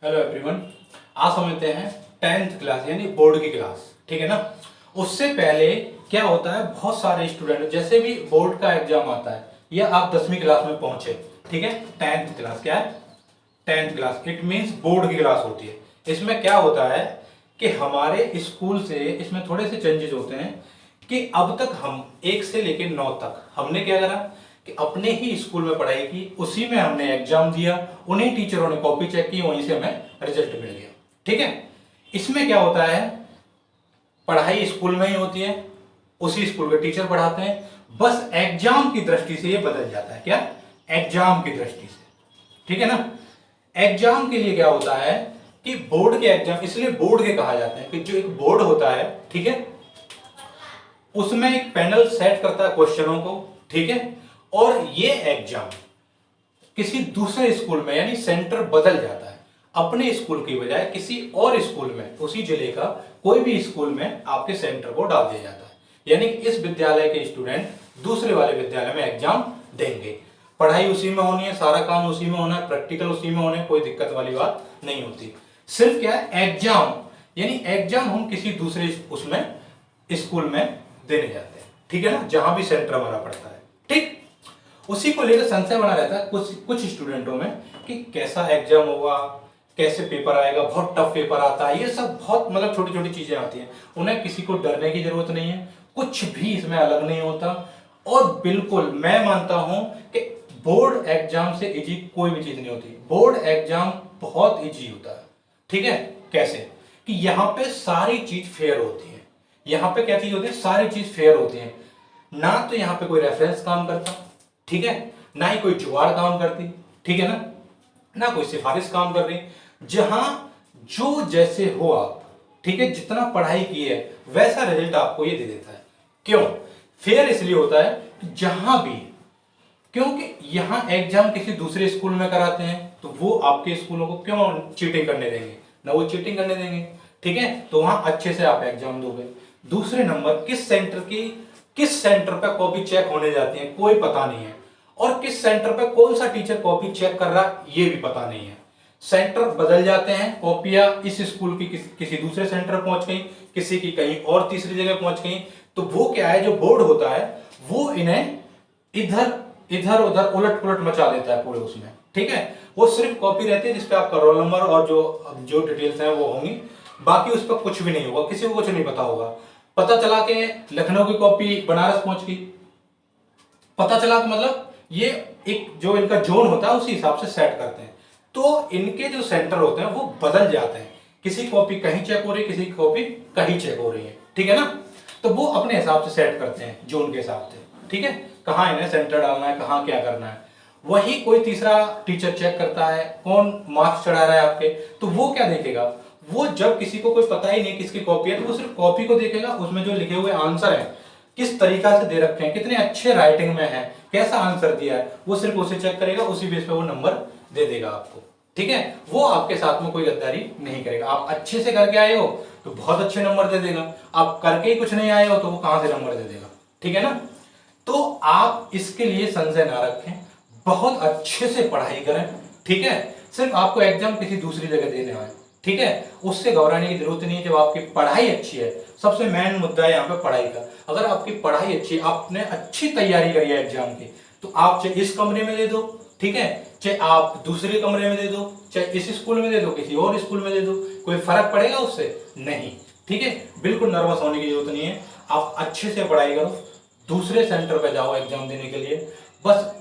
Hello everyone. आज समझते हैं 10th क्लास यानी बोर्ड की क्लास। ठीक है ना। उससे पहले क्या होता है, बहुत सारे स्टूडेंट जैसे भी बोर्ड का एग्जाम आता है या आप 10वीं क्लास में पहुंचे, ठीक है। 10th क्लास क्या है? 10th class it means board की क्लास होती है। इसमें क्या होता है कि हमारे स्कूल से इसमें थोड़े से चेंजेस होते हैं कि अब तक हम 1 से लेकर 9 तक हमने क्या करा कि अपने ही स्कूल में पढ़ाई की, उसी में हमने एग्जाम दिया, उन्हीं टीचरों ने कॉपी चेक की, वहीं से हमें रिजल्ट मिल गया। ठीक है। इसमें क्या होता है, पढ़ाई स्कूल में ही होती है, उसी स्कूल के टीचर पढ़ाते हैं, बस एग्जाम की दृष्टि से ये बदल जाता है। क्या? एग्जाम की दृष्टि से। ठीक है ना। एग्जाम के लिए क्या होता है कि बोर्ड के एग्जाम इसलिए बोर्ड के कहा जाते हैं कि जो एक बोर्ड होता है, ठीक है, उसमें एक पैनल सेट करता है क्वेश्चनों को, ठीक है, और ये एग्जाम किसी दूसरे स्कूल में यानी सेंटर बदल जाता है, अपने स्कूल की बजाय किसी और स्कूल में, उसी जिले का कोई भी स्कूल में आपके सेंटर को डाल दिया जाता है। यानी कि इस विद्यालय के स्टूडेंट दूसरे वाले विद्यालय में एग्जाम देंगे, पढ़ाई उसी में होनी है, सारा काम उसी में होना है, प्रैक्टिकल उसी में होने, कोई दिक्कत वाली बात नहीं होती। सिर्फ क्या है, एग्जाम यानी एग्जाम हम किसी दूसरे उसमें स्कूल में देने जाते हैं। ठीक है ना, जहां भी सेंटर हमारा पड़ता है। ठीक, उसी को लेकर संशय बना रहता है कुछ कुछ स्टूडेंटों में कि कैसा एग्जाम होगा, कैसे पेपर आएगा, बहुत टफ पेपर आता है, ये सब बहुत मतलब छोटी छोटी चीजें आती हैं। उन्हें किसी को डरने की जरूरत नहीं है, कुछ भी इसमें अलग नहीं होता। और बिल्कुल मैं मानता हूं कि बोर्ड एग्जाम से इजी कोई भी चीज नहीं होती। बोर्ड एग्जाम बहुत इजी होता है। ठीक है। कैसे? कि यहां पे सारी चीज फेयर होती है। यहां पे क्या चीज होती है? सारी चीज फेयर होती है। ना तो यहां पे कोई रेफरेंस काम करता, ठीक है, ना ही कोई जुगाड़ काम करती, ठीक है ना कोई सिफारिश काम कर रही। जहां जो जैसे हो आप, ठीक है, जितना पढ़ाई की है वैसा रिजल्ट आपको ये दे देता है। क्यों फेयर? इसलिए होता है कि जहां भी, क्योंकि यहां एग्जाम किसी दूसरे स्कूल में कराते हैं तो वो आपके स्कूलों को क्यों चीटिंग करने देंगे? ना वो चीटिंग करने देंगे। ठीक है, तो वहां अच्छे से आप एग्जाम दोगे। दूसरे नंबर, किस सेंटर पे कॉपी चेक होने जाती है कोई पता नहीं है, और किस सेंटर पे कौन सा टीचर कॉपी चेक कर रहा है ये भी पता नहीं है। सेंटर बदल जाते हैं, कॉपियां इस स्कूल की किसी दूसरे सेंटर पहुंच गई, किसी की कहीं और तीसरी जगह पहुंच गई। तो वो क्या है, जो बोर्ड होता है वो इन्हें इधर इधर उधर उलट पुलट मचा देता है पूरे उसमें। ठीक है, वो सिर्फ कॉपी रहती है जिसपे आपका रोल नंबर और जो डिटेल्स हैं वो होंगी, बाकी उस पर कुछ भी नहीं होगा, किसी को कुछ नहीं पता होगा। पता चला कि लखनऊ की कॉपी बनारस पहुंच गई, पता चला कि मतलब ये एक जो इनका जोन होता है उसी हिसाब से सेट करते हैं। तो इनके जो सेंटर होते हैं वो बदल जाते हैं, किसी कॉपी कहीं चेक हो रही है, किसी की कॉपी कहीं चेक हो रही है। ठीक है ना, तो वो अपने हिसाब से सेट करते हैं जोन के हिसाब से। ठीक है, कहाँ इन्हें सेंटर डालना है, कहाँ क्या करना है। वही कोई तीसरा टीचर चेक करता है कौन मार्क्स चढ़ा रहा है आपके, तो वो क्या देखेगा, वो जब किसी को कोई पता ही नहीं किसकी कॉपी है तो वो सिर्फ कॉपी को देखेगा, उसमें जो लिखे हुए आंसर है किस तरीका से दे रखे हैं, कितने अच्छे राइटिंग में है, कैसा आंसर दिया है, वो सिर्फ उसे चेक करेगा, उसी बेस पे वो नंबर दे देगा आपको। ठीक है, वो आपके साथ में कोई गद्दारी नहीं करेगा। आप अच्छे से करके आए हो तो बहुत अच्छे नंबर दे देगा, आप करके ही कुछ नहीं आए हो तो वो कहां से नंबर दे देगा। ठीक है ना, तो आप इसके लिए संशय ना रखें, बहुत अच्छे से पढ़ाई करें। ठीक है, सिर्फ आपको एग्जाम किसी दूसरी जगह देने आए, ठीक है, उससे घबराने की जरूरत नहीं है। जब आपकी पढ़ाई अच्छी है, सबसे मेन मुद्दा है यहाँ पे पढ़ाई का। अगर आपकी पढ़ाई अच्छी है, आपने अच्छी तैयारी करी है एग्जाम की, तो आप चाहे इस कमरे में दे दो, ठीक है, चाहे आप दूसरे कमरे में दे दो, चाहे इस स्कूल में दे दो, किसी और स्कूल में दे दो, कोई फर्क पड़ेगा उससे? नहीं। ठीक है, बिल्कुल नर्वस होने की जरूरत नहीं है। आप अच्छे से पढ़ाई करो, दूसरे सेंटर पे जाओ एग्जाम देने के लिए बस।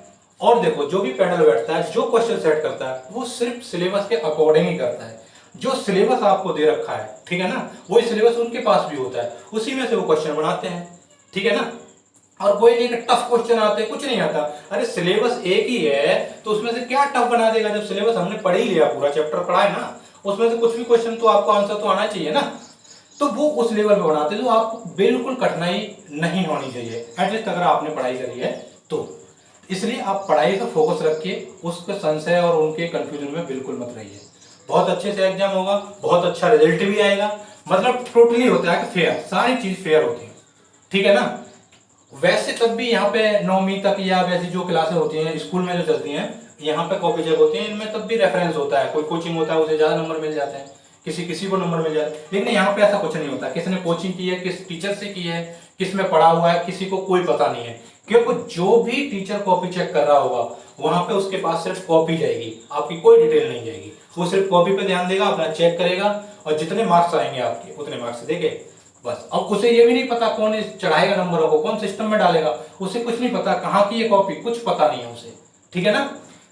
और देखो, जो भी पैनल बैठता है, जो क्वेश्चन सेट करता है, वो सिर्फ सिलेबस के अकॉर्डिंग ही करता है। जो सिलेबस आपको दे रखा है, ठीक है ना, वही सिलेबस उनके पास भी होता है, उसी में से वो क्वेश्चन बनाते हैं। ठीक है ना, और कोई नहीं टफ क्वेश्चन आते, कुछ नहीं आता। अरे सिलेबस एक ही है तो उसमें से क्या टफ बना देगा, जब सिलेबस हमने पढ़ ही लिया, पूरा चैप्टर पढ़ा है ना, उसमें से कुछ भी क्वेश्चन तो आपको आंसर तो आना चाहिए ना। तो वो उस लेवल पे बनाते हैं, तो आपको बिल्कुल कठिनाई नहीं होनी चाहिए, एटलीस्ट अगर आपने पढ़ाई करी है तो। इसलिए आप पढ़ाई पे फोकस रखिए, उसके संशय और उनके कंफ्यूजन में बिल्कुल मत रहिए। बहुत अच्छे से एग्जाम होगा, बहुत अच्छा रिजल्ट भी आएगा। मतलब टोटली होता है कि फेयर, सारी चीज फेयर होती है। ठीक है ना। वैसे तब भी यहाँ पे 9वीं तक या वैसी जो क्लासें होती हैं स्कूल में जो चलती हैं, यहाँ पे कॉपी चेक होती है, इनमें तब भी रेफरेंस होता है, कोई कोचिंग होता है उसे ज़्यादा नंबर मिल जाते हैं, किसी को नंबर मिल जाते हैं, लेकिन यहाँ पे ऐसा कुछ नहीं होता। किसने कोचिंग की है, किस टीचर से की है, किस में पढ़ा हुआ है, किसी को कोई पता नहीं है, क्योंकि जो भी टीचर कॉपी चेक कर रहा होगा वहां पे उसके पास सिर्फ कॉपी जाएगी, आपकी कोई डिटेल नहीं जाएगी। वो सिर्फ कॉपी पे ध्यान देगा, अपना चेक करेगा और जितने मार्क्स आएंगे आपके उतने मार्क्स देंगे बस। अब उसे ये भी नहीं पता कौन चढ़ाएगा नंबरों को, कौन सिस्टम में डालेगा, उसे कुछ नहीं पता, कहाँ की ये कॉपी, कुछ पता नहीं है उसे। ठीक है ना,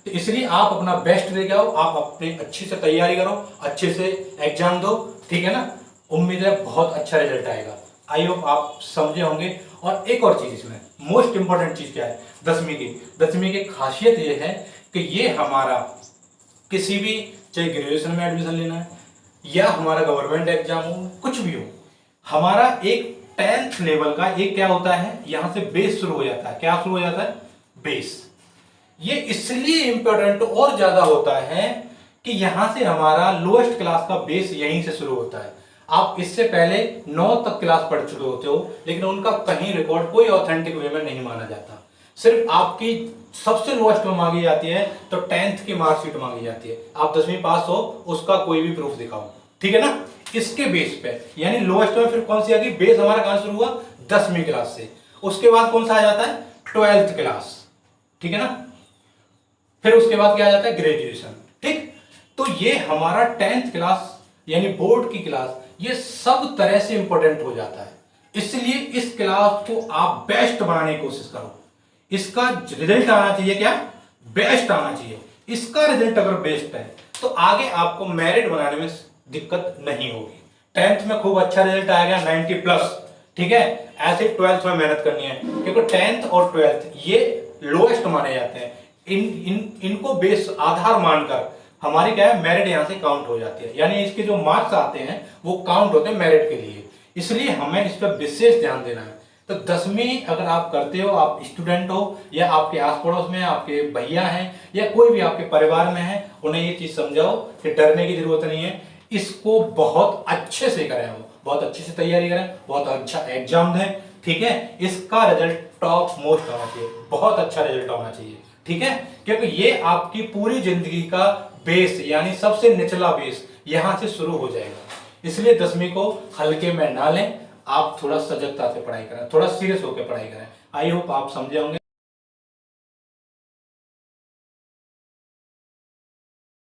तो इसलिए आप अपना बेस्ट दे के आओ, आप अपने अच्छे से तैयारी करो, अच्छे से एग्जाम दो। ठीक है ना, उम्मीद है बहुत अच्छा रिजल्ट आएगा। आई होप आप समझे होंगे। और एक और चीज इसमें मोस्ट इंपॉर्टेंट चीज क्या है, 10वीं की खासियत ये है कि ये हमारा किसी भी, चाहे ग्रेजुएशन में एडमिशन लेना है या हमारा गवर्नमेंट एग्जाम हो, कुछ भी हो, हमारा एक 10th लेवल का एक क्या होता है, यहां से बेस शुरू हो जाता है। क्या शुरू हो जाता है, बेस। ये इसलिए इंपॉर्टेंट और ज्यादा होता है कि यहां से हमारा लोएस्ट क्लास का बेस यहीं से शुरू होता है। आप इससे पहले 9 तक क्लास पढ़ चुके होते हो, लेकिन उनका कहीं रिकॉर्ड कोई ऑथेंटिक वे में नहीं माना जाता। सिर्फ आपकी सबसे लोएस्ट में मांगी जाती है तो 10th की मार्कशीट मांगी जाती है। आप 10वीं पास हो, उसका कोई भी प्रूफ दिखाओ। ठीक है ना, इसके बेस पे, यानी लोएस्ट में फिर कौन सी आ गई, बेस हमारा कहां शुरू हुआ, 10वीं क्लास से। उसके बाद कौन सा आ जाता है, 12th क्लास। ठीक है ना, फिर उसके बाद क्या आ जाता है, ग्रेजुएशन। ठीक, तो ये हमारा 10th क्लास यानी बोर्ड की क्लास, ये सब तरह से इंपॉर्टेंट हो जाता है। इसलिए इस क्लास को आप बेस्ट बनाने की कोशिश करो। इसका रिजल्ट आना चाहिए क्या, बेस्ट आना चाहिए। इसका रिजल्ट अगर बेस्ट है तो आगे आपको मेरिट बनाने में दिक्कत नहीं होगी। 10th में खूब अच्छा रिजल्ट आएगा 90 प्लस। ठीक है, ऐसे 12th में मेहनत करनी है, क्योंकि 10th और 12th ये लोएस्ट माने जाते हैं। इनको बेस आधार मानकर हमारी क्या है, मेरिट यहां से काउंट हो जाती है, यानी इसके जो मार्क्स आते हैं वो काउंट होते हैं मेरिट के लिए। इसलिए हमें इस पर विशेष ध्यान देना है। तो 10वीं अगर आप करते हो, आप स्टूडेंट हो या आपके आस पड़ोस में आपके भैया हैं या कोई भी आपके परिवार में है, उन्हें ये चीज समझाओ कि डरने की जरूरत नहीं है। इसको बहुत अच्छे से करें, बहुत अच्छे से तैयारी करें, बहुत अच्छा एग्जाम दें। ठीक है, इसका रिजल्ट टॉप मोस्ट होना चाहिए, बहुत अच्छा रिजल्ट होना चाहिए। ठीक है, क्योंकि ये आपकी पूरी जिंदगी का बेस, यानी सबसे निचला बेस यहां से शुरू हो जाएगा। इसलिए 10वीं को हल्के में ना लें, आप थोड़ा सजगता से पढ़ाई करें, थोड़ा सीरियस होकर पढ़ाई करें। आई होप आप समझे होंगे।